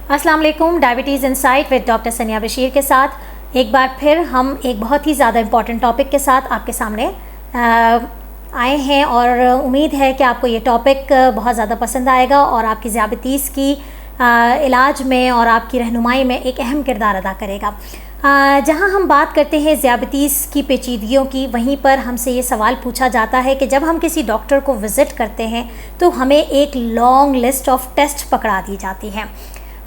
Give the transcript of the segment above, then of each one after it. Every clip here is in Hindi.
अस्सलाम वालेकुम। डायबिटीज़ इनसाइट विद डॉक्टर सनिया बशीर के साथ एक बार फिर हम एक बहुत ही ज़्यादा इम्पॉर्टेंट टॉपिक के साथ आपके सामने आए हैं और उम्मीद है कि आपको ये टॉपिक बहुत ज़्यादा पसंद आएगा और आपकी ज़ियाबतीस की इलाज में और आपकी रहनुमाई में एक अहम किरदार अदा करेगा। जहाँ हम बात करते हैं ज़ियाबतीस की पेचीदगियों की, वहीं पर हमसे ये सवाल पूछा जाता है कि जब हम किसी डॉक्टर को विज़िट करते हैं तो हमें एक लॉन्ग लिस्ट ऑफ टेस्ट पकड़ा दी जाती है।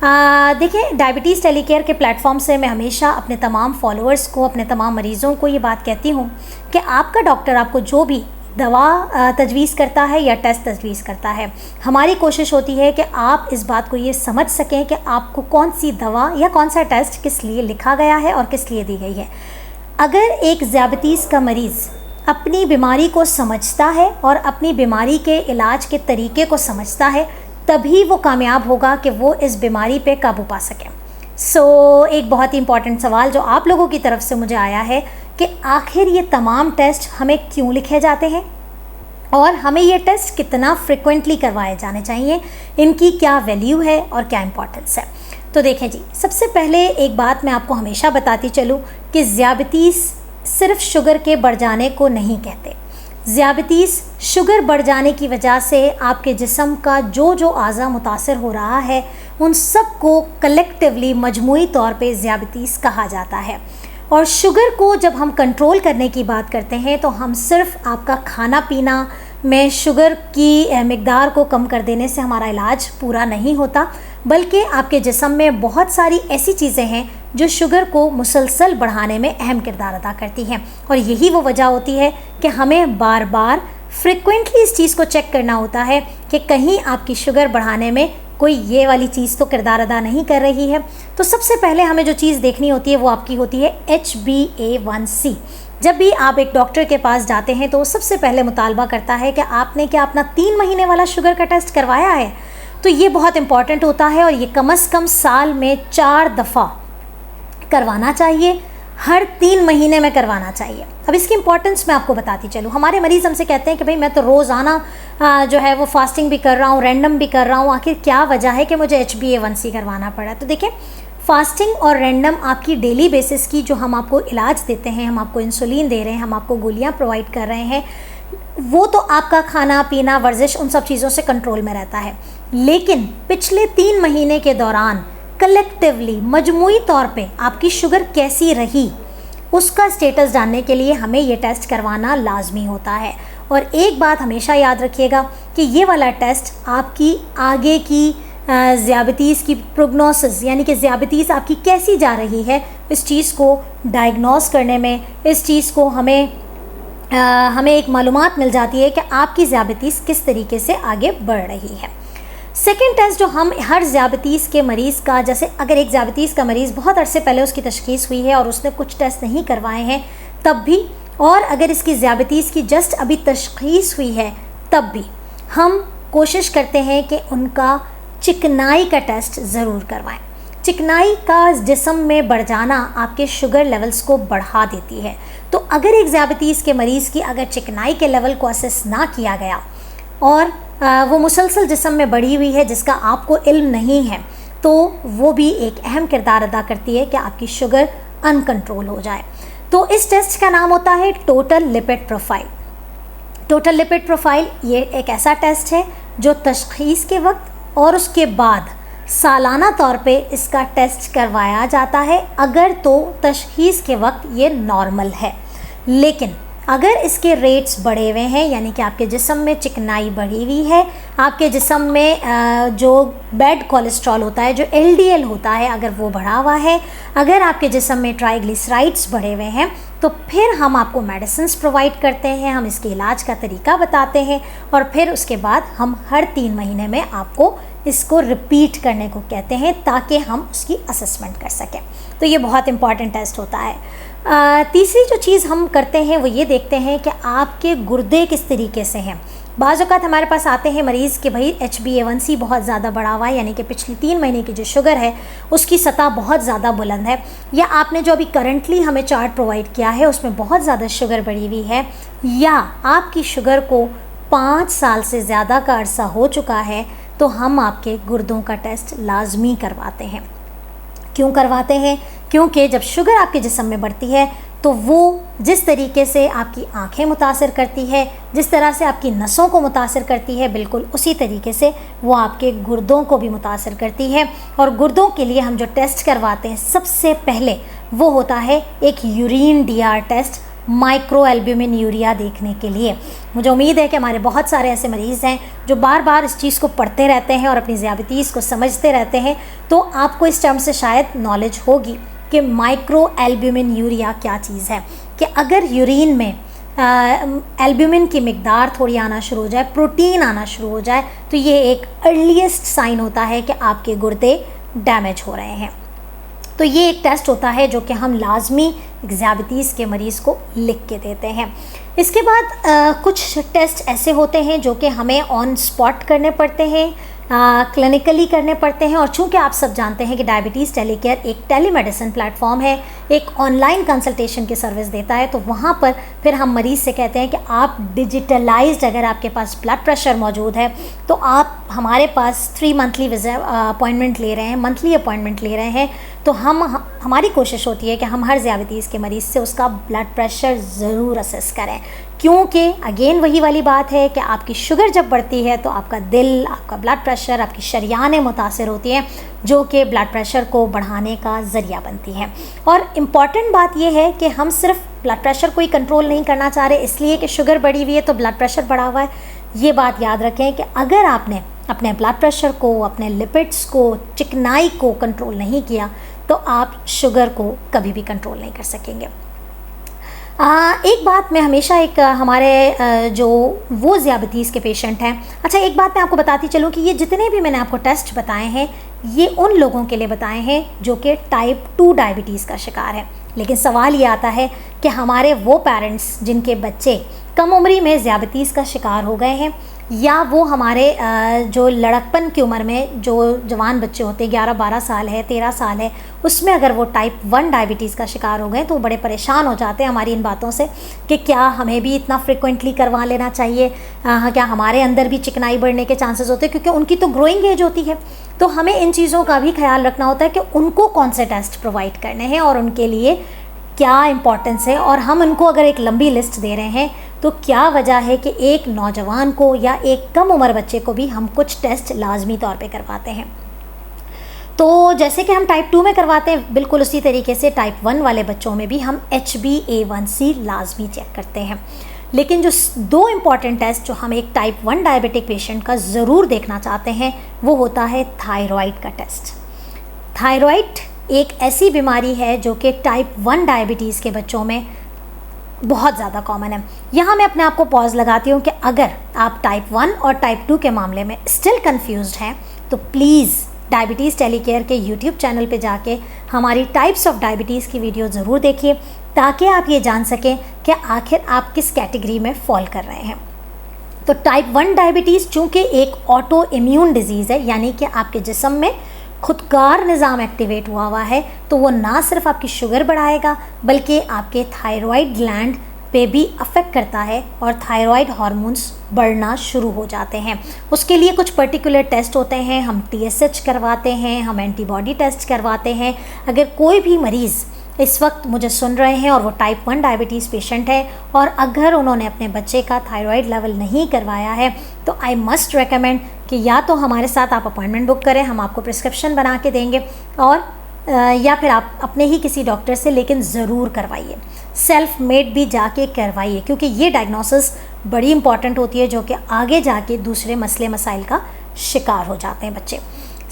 देखिए, डायबिटीज़ टेलीकेयर के प्लेटफॉर्म से मैं हमेशा अपने तमाम फॉलोअर्स को, अपने तमाम मरीज़ों को ये बात कहती हूँ कि आपका डॉक्टर आपको जो भी दवा तजवीज़ करता है या टेस्ट तजवीज़ करता है, हमारी कोशिश होती है कि आप इस बात को ये समझ सकें कि आपको कौन सी दवा या कौन सा टेस्ट किस लिए लिखा गया है और किस लिए दी गई है। अगर एक ज़ियाबतीस का मरीज़ अपनी बीमारी को समझता है और अपनी बीमारी के इलाज के तरीके को समझता है, तभी वो कामयाब होगा कि वो इस बीमारी पे काबू पा सकें। एक बहुत ही इम्पॉर्टेंट सवाल जो आप लोगों की तरफ से मुझे आया है कि आखिर ये तमाम टेस्ट हमें क्यों लिखे जाते हैं और हमें ये टेस्ट कितना फ्रिक्वेंटली करवाए जाने चाहिए, इनकी क्या वैल्यू है और क्या इम्पोर्टेंस है। तो देखें जी, सबसे पहले एक बात मैं आपको हमेशा बताती चलूँ कि ज़ियाबतीस सिर्फ शुगर के बढ़ जाने को नहीं कहते। ज़ियाबतीस शुगर बढ़ जाने की वजह से आपके जिस्म का जो आज़ा मुतासर हो रहा है, उन सब को कलेक्टिवली मजमूई तौर पे ज़ियाबतीस कहा जाता है। और शुगर को जब हम कंट्रोल करने की बात करते हैं तो हम सिर्फ आपका खाना पीना में शुगर की मिकदार को कम कर देने से हमारा इलाज पूरा नहीं होता, बल्कि आपके जिस्म में बहुत सारी ऐसी चीज़ें हैं जो शुगर को मुसलसल बढ़ाने में अहम किरदार अदा करती हैं। और यही वो वजह होती है कि हमें बार बार फ्रिक्वेंटली इस चीज़ को चेक करना होता है कि कहीं आपकी शुगर बढ़ाने में कोई ये वाली चीज़ तो किरदार अदा नहीं कर रही है। तो सबसे पहले हमें जो चीज़ देखनी होती है वो आपकी होती है HbA1c। जब भी आप एक डॉक्टर के पास जाते हैं तो वो सबसे पहले मुतालबा करता है कि आपने क्या अपना 3 महीने वाला शुगर का टेस्ट करवाया है। तो ये बहुत इंपॉर्टेंट होता है और ये कम से कम साल में 4 दफ़ा करवाना चाहिए, हर 3 महीने में करवाना चाहिए। अब इसकी इंपॉर्टेंस मैं आपको बताती चलूँ। हमारे मरीज़ हमसे कहते हैं कि भाई मैं तो रोज़ाना जो है वो फास्टिंग भी कर रहा हूँ, रैंडम भी कर रहा हूँ, आखिर क्या वजह है कि मुझे HbA1c करवाना पड़ा। तो देखिए, फास्टिंग और रैंडम आपकी डेली बेसिस की जो हम आपको इलाज देते हैं, हम आपको इंसुलिन दे रहे हैं, हम आपको गोलियाँ प्रोवाइड कर रहे हैं, वो तो आपका खाना पीना वर्जिश उन सब चीज़ों से कंट्रोल में रहता है। लेकिन पिछले 3 महीने के दौरान कलेक्टिवली मजमूई तौर पे आपकी शुगर कैसी रही, उसका स्टेटस जानने के लिए हमें ये टेस्ट करवाना लाजमी होता है। और एक बात हमेशा याद रखिएगा कि ये वाला टेस्ट आपकी आगे की ज़ियाबतीस की प्रोग्नोसिस, यानी कि ज़ियाबतीस आपकी कैसी जा रही है, इस चीज़ को डायग्नोस करने में, इस चीज़ को हमें एक मालूमात मिल जाती है कि आपकी ज़ियाबतीस किस तरीके से आगे बढ़ रही है। सेकेंड टेस्ट जो हम हर ज़ियाबतीस के मरीज़ का, जैसे अगर एक ज़ियाबतीस का मरीज़ बहुत अरसे पहले उसकी तशख़ीस हुई है और उसने कुछ टेस्ट नहीं करवाए हैं तब भी, और अगर इसकी ज़ियाबतीस की जस्ट अभी तशख़ीस हुई है तब भी, हम कोशिश करते हैं कि उनका चिकनाई का टेस्ट ज़रूर करवाएं। चिकनाई का जिस्म में बढ़ जाना आपके शुगर लेवल्स को बढ़ा देती है। तो अगर एक ज़ियाबतीस के मरीज़ की अगर चिकनाई के लेवल को असेस ना किया गया और वो मुसलसल जिस्म में बढ़ी हुई है जिसका आपको इल्म नहीं है, तो वो भी एक अहम किरदार अदा करती है कि आपकी शुगर अनकंट्रोल हो जाए। तो इस टेस्ट का नाम होता है total lipid profile. Total lipid profile ये एक ऐसा टेस्ट है जो तशख़ीस के वक्त और उसके बाद सालाना तौर पे इसका टेस्ट करवाया जाता है, अगर तो तशख़ीस के वक्त ये नॉर्मल है। लेकिन अगर इसके रेट्स बढ़े हुए हैं, यानी कि आपके जिस्म में चिकनाई बढ़ी हुई है, आपके जिस्म में जो बैड कोलेस्ट्रॉल होता है, जो LDL होता है, अगर वो बढ़ा हुआ है, अगर आपके जिस्म में ट्राइग्लिसराइड्स बढ़े हुए हैं, तो फिर हम आपको मेडिसिन्स प्रोवाइड करते हैं, हम इसके इलाज का तरीका बताते हैं और फिर उसके बाद हम हर 3 महीने में आपको इसको रिपीट करने को कहते हैं ताकि हम उसकी असेसमेंट कर सकें। तो ये बहुत इंपॉर्टेंट टेस्ट होता है। तीसरी जो चीज़ हम करते हैं वो ये देखते हैं कि आपके गुर्दे किस तरीके से हैं। बाज़ औक़ात हमारे पास आते हैं मरीज़ कि भाई HbA1c बहुत ज़्यादा बढ़ा हुआ है, यानी कि पिछली 3 महीने की जो शुगर है उसकी सतह बहुत ज़्यादा बुलंद है, या आपने जो अभी करंटली हमें चार्ट प्रोवाइड किया है उसमें बहुत ज़्यादा शुगर बढ़ी हुई है, या आपकी शुगर को 5 साल से ज़्यादा का अरसा हो चुका है, तो हम आपके गुर्दों का टेस्ट लाजमी करवाते हैं। क्यों करवाते हैं? क्योंकि जब शुगर आपके जिस्म में बढ़ती है तो वो जिस तरीके से आपकी आंखें मुतासर करती है, जिस तरह से आपकी नसों को मुतासर करती है, बिल्कुल उसी तरीके से वो आपके गुर्दों को भी मुतासर करती है। और गुर्दों के लिए हम जो टेस्ट करवाते हैं सबसे पहले वो होता है एक urine DR test, microalbuminuria देखने के लिए। मुझे उम्मीद है कि हमारे बहुत सारे ऐसे मरीज़ हैं जो बार बार इस चीज़ को पढ़ते रहते हैं और अपनी ज़ियाबतीस को समझते रहते हैं, तो आपको इस टर्म से शायद नॉलेज होगी कि माइक्रो एल्ब्यूमिन यूरिया क्या चीज़ है। कि अगर यूरिन में एल्ब्यूमिन की मिकदार थोड़ी आना शुरू हो जाए, प्रोटीन आना शुरू हो जाए, तो ये एक अर्लीस्ट साइन होता है कि आपके गुर्दे डैमेज हो रहे हैं। तो ये एक टेस्ट होता है जो कि हम लाजमी ज़ियाबतीस के मरीज़ को लिख के देते हैं। इसके बाद कुछ टेस्ट ऐसे होते हैं जो कि हमें ऑन स्पॉट करने पड़ते हैं, क्लिनिकली करने पड़ते हैं। और चूँकि आप सब जानते हैं कि डायबिटीज़ टेलीकेयर एक टेलीमेडिसिन प्लेटफॉर्म है, एक ऑनलाइन कंसल्टेशन की सर्विस देता है, तो वहाँ पर फिर हम मरीज़ से कहते हैं कि आप डिजिटलाइज्ड, अगर आपके पास ब्लड प्रेशर मौजूद है तो आप हमारे पास 3 मंथली अपॉइंटमेंट ले रहे हैं, मंथली अपॉइंटमेंट ले रहे हैं, तो हमारी कोशिश होती है कि हम हर ज़ियाबतीस के मरीज़ से उसका ब्लड प्रेशर ज़रूर असेस करें। क्योंकि अगेन वही वाली बात है कि आपकी शुगर जब बढ़ती है तो आपका दिल, आपका ब्लड प्रेशर, आपकी शरियानें मुतासर होती हैं, जो कि ब्लड प्रेशर को बढ़ाने का ज़रिया बनती हैं। और इम्पॉर्टेंट बात यह है कि हम सिर्फ ब्लड प्रेशर को ही कंट्रोल नहीं करना चाह रहे इसलिए कि शुगर बढ़ी हुई है तो ब्लड प्रेशर बढ़ा हुआ है। ये बात याद रखें कि अगर आपने अपने ब्लड प्रेशर को, अपने लिपिड्स को, चिकनाई को कंट्रोल नहीं किया तो आप शुगर को कभी भी कंट्रोल नहीं कर सकेंगे। एक बात मैं हमेशा हमारे जो वो ज़ियाबतीस के पेशेंट हैं, अच्छा एक बात मैं आपको बताती चलूँ कि ये जितने भी मैंने आपको टेस्ट बताए हैं ये उन लोगों के लिए बताए हैं जो कि टाइप 2 डायबिटीज़ का शिकार है। लेकिन सवाल ये आता है कि हमारे वो पेरेंट्स जिनके बच्चे कम उम्री में ज़ियाबतीस का शिकार हो गए हैं, या वो हमारे जो लड़कपन की उम्र में जो जवान बच्चे होते हैं, 11-12 साल है, 13 साल है, उसमें अगर वो टाइप 1 डायबिटीज़ का शिकार हो गए तो वो बड़े परेशान हो जाते हैं हमारी इन बातों से कि क्या हमें भी इतना फ्रिक्वेंटली करवा लेना चाहिए, क्या हमारे अंदर भी चिकनाई बढ़ने के चांसेस होते हैं, क्योंकि उनकी तो ग्रोइंग एज होती है। तो हमें इन चीज़ों का भी ख्याल रखना होता है कि उनको कौन से टेस्ट प्रोवाइड करने हैं और उनके लिए क्या इम्पोर्टेंस है। और हम उनको अगर एक लंबी लिस्ट दे रहे हैं तो क्या वजह है कि एक नौजवान को या एक कम उम्र बच्चे को भी हम कुछ टेस्ट लाजमी तौर पे करवाते हैं। तो जैसे कि हम टाइप 2 में करवाते हैं, बिल्कुल उसी तरीके से टाइप 1 वाले बच्चों में भी हम HbA1c लाजमी चेक करते हैं। लेकिन जो 2 इम्पॉर्टेंट टेस्ट जो हम एक टाइप 1 डायबिटिक पेशेंट का ज़रूर देखना चाहते हैं वो होता है थायराइड का टेस्ट। थायराइड एक ऐसी बीमारी है जो कि टाइप 1 डायबिटीज़ के बच्चों में बहुत ज़्यादा कॉमन है। यहाँ मैं अपने आप को पॉज लगाती हूँ कि अगर आप टाइप 1 और टाइप 2 के मामले में स्टिल कंफ्यूज्ड हैं तो प्लीज़ डायबिटीज़ टेलीकेयर के यूट्यूब चैनल पे जाके हमारी टाइप्स ऑफ डायबिटीज़ की वीडियो ज़रूर देखिए ताकि आप ये जान सकें कि आखिर आप किस कैटेगरी में फॉल कर रहे हैं। तो टाइप 1 डायबिटीज़ चूँकि एक ऑटो इम्यून डिजीज़ है, यानी कि आपके जिस्म में खुदकार निज़ाम एक्टिवेट हुआ है, तो वो ना सिर्फ आपकी शुगर बढ़ाएगा बल्कि आपके थायराइड ग्लैंड पे भी अफेक्ट करता है और थायराइड हार्मोन्स बढ़ना शुरू हो जाते हैं। उसके लिए कुछ पर्टिकुलर टेस्ट होते हैं, हम TSH करवाते हैं, हम एंटीबॉडी टेस्ट करवाते हैं। अगर कोई भी मरीज़ इस वक्त मुझे सुन रहे हैं और वो टाइप 1 डायबिटीज़ पेशेंट है और अगर उन्होंने अपने बच्चे का थायराइड लेवल नहीं करवाया है तो आई मस्ट रेकमेंड कि या तो हमारे साथ आप अपॉइंटमेंट बुक करें, हम आपको प्रिस्क्रिप्शन बना के देंगे, और या फिर आप अपने ही किसी डॉक्टर से, लेकिन ज़रूर करवाइए, सेल्फ मेड भी जाके करवाइए, क्योंकि ये डायग्नोसिस बड़ी इंपॉर्टेंट होती है जो कि आगे जाके दूसरे मसले मसाइल का शिकार हो जाते हैं बच्चे।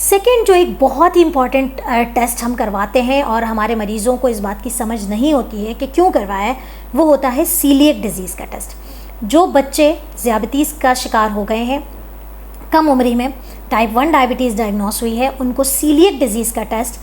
सेकेंड जो एक बहुत ही इम्पॉर्टेंट टेस्ट हम करवाते हैं और हमारे मरीज़ों को इस बात की समझ नहीं होती है कि क्यों करवाया है, वो होता है सीलिएक डिज़ीज़ का टेस्ट। जो बच्चे ज़ियाबतीस का शिकार हो गए हैं, कम उम्री में टाइप 1 डायबिटीज़ डायग्नोस हुई है, उनको सीलिएक डिज़ीज़ का टेस्ट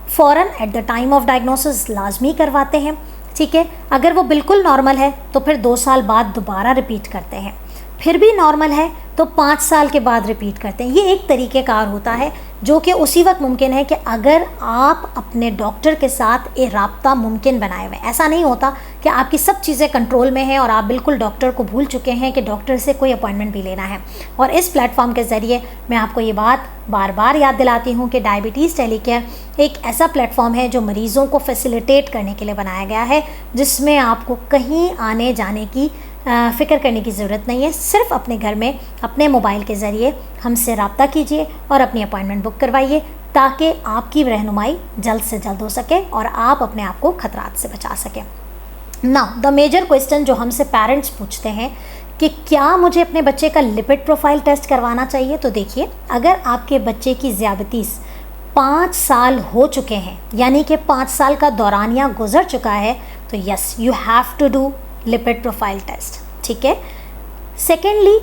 फ़ौरन at the time of diagnosis लाजमी करवाते हैं। ठीक है, अगर वो बिल्कुल नॉर्मल है तो फिर 2 साल बाद दोबारा रिपीट करते हैं, फिर भी नॉर्मल है तो 5 साल के बाद रिपीट करते हैं। ये एक तरीक़ेकार होता है जो कि उसी वक्त मुमकिन है कि अगर आप अपने डॉक्टर के साथ एक राब्ता मुमकिन बनाए हुए। ऐसा नहीं होता कि आपकी सब चीज़ें कंट्रोल में हैं और आप बिल्कुल डॉक्टर को भूल चुके हैं कि डॉक्टर से कोई अपॉइंटमेंट भी लेना है। और इस प्लेटफॉर्म के ज़रिए मैं आपको ये बात बार बार याद दिलाती हूँ कि डायबिटीज़ टेलीकेयर एक ऐसा प्लेटफॉर्म है जो मरीज़ों को फैसिलिटेट करने के लिए बनाया गया है, जिसमें आपको कहीं आने जाने की फ़िक्र करने की ज़रूरत नहीं है। सिर्फ अपने घर में अपने मोबाइल के ज़रिए हमसे रब्ता कीजिए और अपनी अपॉइंटमेंट बुक करवाइए, ताकि आपकी रहनुमाई जल्द से जल्द हो सके और आप अपने आप को खतरात से बचा सकें। नाउ द मेजर क्वेश्चन जो हमसे पेरेंट्स पूछते हैं कि क्या मुझे अपने बच्चे का लिपिड प्रोफाइल टेस्ट करवाना चाहिए। तो देखिए, अगर आपके बच्चे की ज़ियाबतीस 5 साल हो चुके हैं, यानी कि 5 साल का दौरानिया गुजर चुका है, तो yes you have to do lipid profile test. ठीक है। सेकेंडली,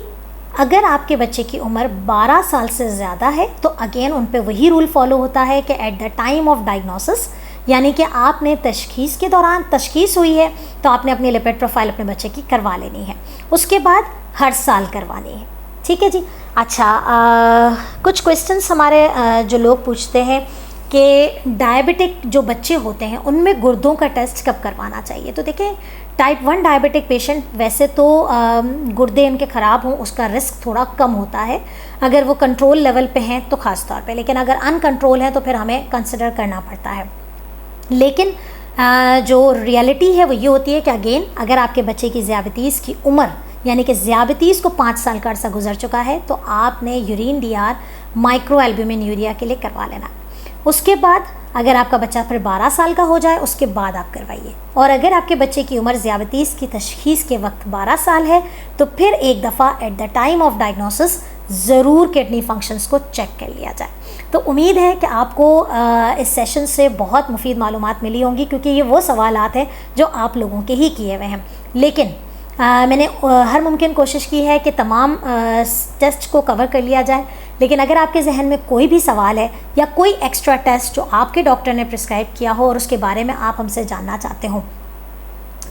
अगर आपके बच्चे की उम्र 12 साल से ज़्यादा है तो अगेन उन पे वही रूल फॉलो होता है कि at the time of diagnosis, यानी कि आपने तशखीस के दौरान, तशखीस हुई है तो आपने अपनी लिपिड प्रोफाइल अपने बच्चे की करवा लेनी है। उसके बाद हर साल करवानी है। ठीक है जी। अच्छा, कुछ क्वेश्चंस हमारे जो लोग पूछते हैं कि डायबिटिक जो बच्चे होते हैं उनमें गुर्दों का टेस्ट कब करवाना चाहिए। तो देखिए, टाइप 1 डायबिटिक पेशेंट वैसे तो गुर्दे इनके ख़राब हों उसका रिस्क थोड़ा कम होता है, अगर वो कंट्रोल लेवल पे हैं तो ख़ास तौर पे, लेकिन अगर अनकंट्रोल है तो फिर हमें कंसिडर करना पड़ता है। लेकिन जो रियलिटी है वो ये होती है कि अगेन अगर आपके बच्चे की ज़ियाबतीस की उम्र, यानी कि ज़ियाबतीस को 5 साल का अर्सा गुजर चुका है, तो आपने urine DR micro albumin urea के लिए करवा लेना। उसके बाद अगर आपका बच्चा फिर 12 साल का हो जाए उसके बाद आप करवाइए। और अगर आपके बच्चे की उम्र ज़ियाबतीस की तशख़ीस के वक्त 12 साल है तो फिर एक दफ़ा at the time of diagnosis ज़रूर किडनी फंक्शंस को चेक कर लिया जाए। तो उम्मीद है कि आपको इस सेशन से बहुत मुफीद मालूमात मिली होंगी, क्योंकि ये वो सवालात हैं जो आप लोगों के ही किए हुए हैं। लेकिन मैंने हर मुमकिन कोशिश की है कि तमाम टेस्ट को कवर कर लिया जाए। लेकिन अगर आपके जहन में कोई भी सवाल है या कोई एक्स्ट्रा टेस्ट जो आपके डॉक्टर ने प्रिस्क्राइब किया हो और उसके बारे में आप हमसे जानना चाहते हो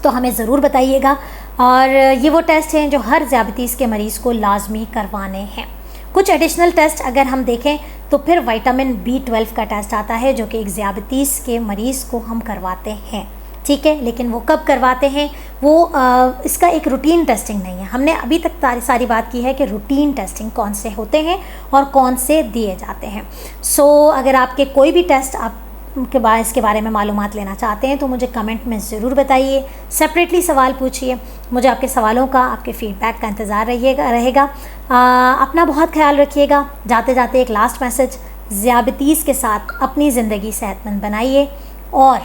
तो हमें ज़रूर बताइएगा। और ये वो टेस्ट हैं जो हर ज़ियाबतीस के मरीज़ को लाजमी करवाने हैं। कुछ एडिशनल टेस्ट अगर हम देखें तो फिर विटामिन B12 का टेस्ट आता है, जो कि एक ज़ियाबतीस के मरीज़ को हम करवाते हैं। ठीक है, लेकिन वो कब करवाते हैं वो इसका एक रूटीन टेस्टिंग नहीं है। हमने अभी तक सारी बात की है कि रूटीन टेस्टिंग कौन से होते हैं और कौन से दिए जाते हैं। सो अगर आपके कोई भी टेस्ट आप के बाद इसके बारे में मालूमात लेना चाहते हैं तो मुझे कमेंट में ज़रूर बताइए, सेपरेटली सवाल पूछिए। मुझे आपके सवालों का, आपके फ़ीडबैक का इंतज़ार रहेगा। अपना बहुत ख्याल रखिएगा। जाते जाते एक लास्ट मैसेज, ज़ियाबतीस के साथ अपनी ज़िंदगी सेहतमंद बनाइए और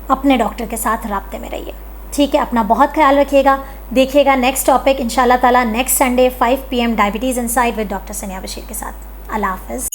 अपने डॉक्टर के साथ राब्ते में रहिए। ठीक है, अपना बहुत ख्याल रखिएगा। देखिएगा नेक्स्ट टॉपिक इंशाल्लाह ताला next Sunday 5 PM diabetes insight with doctor सनिया बशीर के साथ। अल्लाह हाफ़िज़।